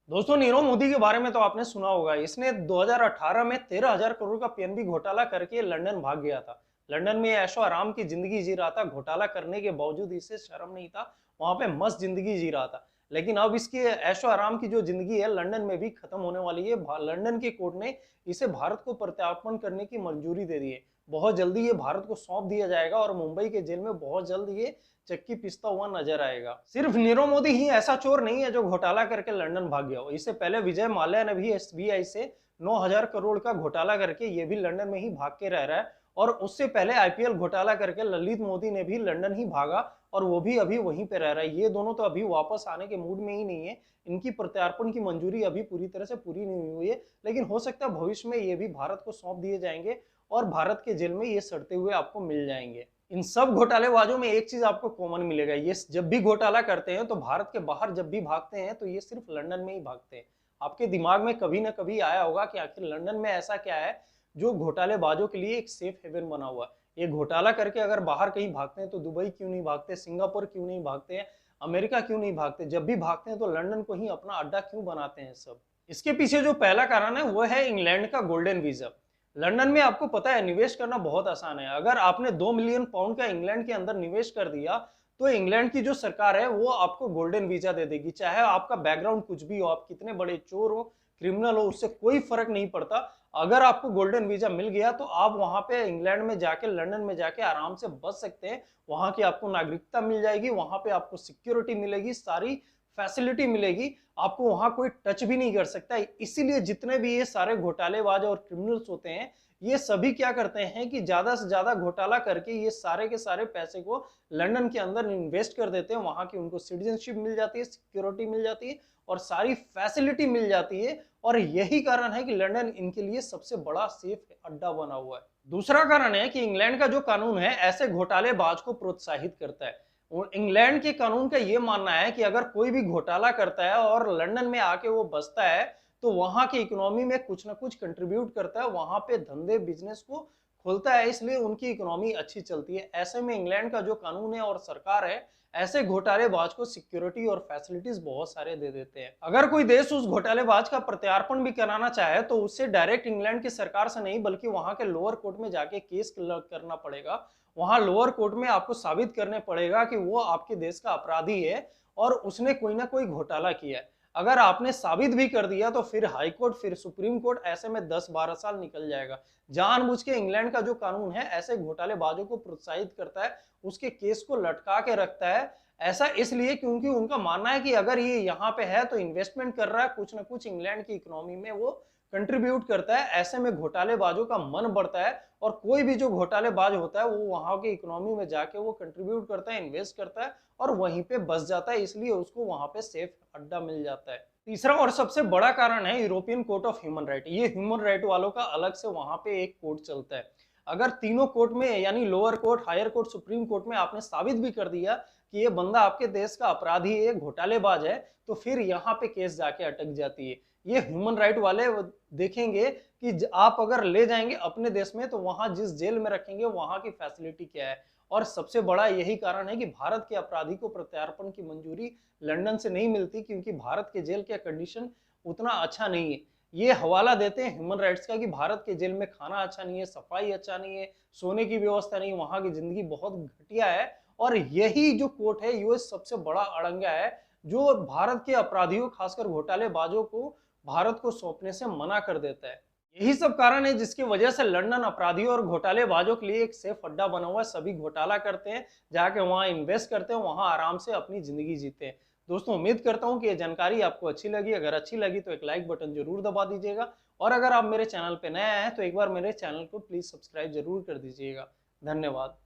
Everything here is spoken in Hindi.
दोस्तों, नीरव मोदी के बारे में तो आपने सुना होगा। इसने 2018 में 13,000 करोड़ का पीएनबी घोटाला करके लंदन भाग गया था। लंदन में ऐशो आराम की जिंदगी जी रहा था। घोटाला करने के बावजूद इसे शर्म नहीं था, वहां पे मस्त जिंदगी जी रहा था। लेकिन अब इसकी ऐशो आराम की जो जिंदगी है लंदन में भी खत्म होने वाली है। लंदन की कोर्ट ने इसे भारत को प्रत्यार्पण करने की मंजूरी दे दी है। बहुत जल्दी ये भारत को सौंप दिया जाएगा और मुंबई के जेल में बहुत जल्द ये चक्की पिसता हुआ नजर आएगा। सिर्फ नीरव मोदी ही ऐसा चोर नहीं है जो घोटाला करके लंदन भाग गया हो। इससे पहले विजय माल्या ने भी एसबीआई से 9,000 करोड़ का घोटाला करके ये भी लंदन में ही भाग के रह रहा है। और उससे पहले आईपीएल घोटाला करके ललित मोदी ने भी लंदन ही भागा और वो भी अभी वहीं पे रह रहा है। ये दोनों तो अभी वापस आने के मूड में ही नहीं है। इनकी प्रत्यार्पण की मंजूरी अभी पूरी तरह से पूरी नहीं हुई है, लेकिन हो सकता है भविष्य में ये भी भारत को सौंप दिए जाएंगे और भारत के जेल में ये सड़ते हुए आपको मिल जाएंगे। इन सब घोटालेबाजों में एक चीज आपको कॉमन मिलेगा, ये जब भी घोटाला करते हैं तो भारत के बाहर जब भी भागते हैं तो ये सिर्फ लंदन में ही भागते हैं। आपके दिमाग में कभी ना कभी आया होगा कि आखिर लंदन में ऐसा क्या है जो घोटालेबाजों के लिए एक सेफ हेवन बना हुआ है। ये घोटाला करके अगर बाहर कहीं भागते हैं तो दुबई क्यों नहीं भागते, सिंगापुर क्यों नहीं भागते हैं, अमेरिका क्यों नहीं भागते। जब भी भागते हैं तो लंदन को ही अपना अड्डा क्यों बनाते हैं सब। इसके पीछे जो पहला कारण है वो है इंग्लैंड का गोल्डन वीजा। लंदन में आपको पता है निवेश करना बहुत आसान है। अगर आपने 2 मिलियन पाउंड का इंग्लैंड के अंदर निवेश कर दिया तो इंग्लैंड की जो सरकार है वो आपको गोल्डन वीजा दे देगी। चाहे आपका बैकग्राउंड कुछ भी हो, आप कितने बड़े चोर हो, क्रिमिनल हो, उससे कोई फर्क नहीं पड़ता। अगर आपको गोल्डन वीजा मिल गया तो आप वहां पे इंग्लैंड में जाके, लंदन में जाके आराम से बस सकते हैं। वहां की आपको नागरिकता मिल जाएगी, वहां पे आपको सिक्योरिटी मिलेगी, सारी फैसिलिटी मिलेगी, आपको वहां कोई टच भी नहीं कर सकता। इसीलिए जितने भी ये सारे घोटालेबाज और क्रिमिनल्स होते हैं ये सभी क्या करते हैं कि ज्यादा से ज्यादा घोटाला करके ये सारे के सारे पैसे को लंदन के अंदर इन्वेस्ट कर देते हैं। वहां की उनको सिटीजनशिप मिल जाती है, सिक्योरिटी मिल जाती है और सारी फैसिलिटी मिल जाती है। और यही कारण है कि लंदन इनके लिए सबसे बड़ा सेफ अड्डा बना हुआ है। दूसरा कारण है कि इंग्लैंड का जो कानून है ऐसे घोटालेबाज को प्रोत्साहित करता है। इंग्लैंड के कानून का यह मानना है कि अगर कोई भी घोटाला करता है और लंदन में आके वो बसता है तो वहां की इकोनॉमी में कुछ ना कुछ कंट्रीब्यूट करता है, वहां पे धंधे बिजनेस को खोलता है, इसलिए उनकी इकोनॉमी अच्छी चलती है। ऐसे में इंग्लैंड का जो कानून है और सरकार है ऐसे घोटालेबाज को सिक्योरिटी और फैसिलिटीज बहुत सारे दे देते हैं। अगर कोई देश उस घोटालेबाज का प्रत्यार्पण भी कराना चाहे तो उससे डायरेक्ट इंग्लैंड की सरकार से नहीं बल्कि वहां के लोअर कोर्ट में जाके केस करना पड़ेगा। वहां लोअर कोर्ट में आपको साबित करने पड़ेगा कि वो आपके देश का अपराधी है और उसने कोई ना कोई घोटाला किया है। अगर आपने साबित भी कर दिया तो फिर हाई कोर्ट, फिर सुप्रीम कोर्ट, ऐसे में 10-12 साल निकल जाएगा। जानबूझ के इंग्लैंड का जो कानून है ऐसे घोटालेबाजों को प्रोत्साहित करता है, उसके केस को लटका के रखता है। ऐसा इसलिए क्योंकि उनका मानना है कि अगर ये यहाँ पे है तो इन्वेस्टमेंट कर रहा है, कुछ ना कुछ इंग्लैंड की इकोनॉमी में वो कंट्रीब्यूट करता है। ऐसे में घोटालेबाजों का मन बढ़ता है और कोई भी जो घोटालेबाज होता है वो वहां की इकोनॉमी में जाके वो कंट्रीब्यूट करता है, इन्वेस्ट करता है और वहीं पे बस जाता है, इसलिए उसको वहां पे सेफ अड्डा मिल जाता है। तीसरा और सबसे बड़ा कारण है European court of human right. ये ह्यूमन राइट वालों का अलग से वहां पे एक कोर्ट चलता है। अगर तीनों कोर्ट में यानी lower court, higher court, supreme court में आपने साबित भी कर दिया कि ये बंदा आपके देश का अपराधी है, घोटालेबाज है, तो फिर यहाँ पे केस जाके अटक जाती है। ये ह्यूमन राइट वाले देखेंगे कि आप अगर ले जाएंगे अपने देश में तो वहां जिस जेल में रखेंगे वहां की फैसिलिटी क्या है। और सबसे बड़ा यही कारण है कि भारत के अपराधी को प्रत्यार्पण की मंजूरी लंदन से नहीं मिलती, क्योंकि भारत के जेल का कंडीशन उतना अच्छा नहीं है। ये हवाला देते हैं ह्यूमन राइट्स का कि भारत के जेल में खाना अच्छा नहीं है, सफाई अच्छा नहीं है, सोने की व्यवस्था नहीं, वहां की जिंदगी बहुत घटिया है। और यही जो कोर्ट है यूएस सबसे बड़ा अड़ंगा है जो भारत के अपराधियों, खासकर घोटालेबाजों को भारत को सौंपने से मना कर देता है। यही सब कारण है जिसकी वजह से लंदन अपराधियों और घोटालेबाजों के लिए एक सेफ अड्डा बना हुआ है। सभी घोटाला करते हैं, जाके वहां इन्वेस्ट करते हैं, वहां आराम से अपनी जिंदगी जीते हैं। दोस्तों, उम्मीद करता हूं कि ये जानकारी आपको अच्छी लगी। अगर अच्छी लगी तो एक लाइक बटन जरूर दबा दीजिएगा और अगर आप मेरे चैनल पे नए आए हैं तो एक बार मेरे चैनल को प्लीज सब्सक्राइब जरूर कर दीजिएगा। धन्यवाद।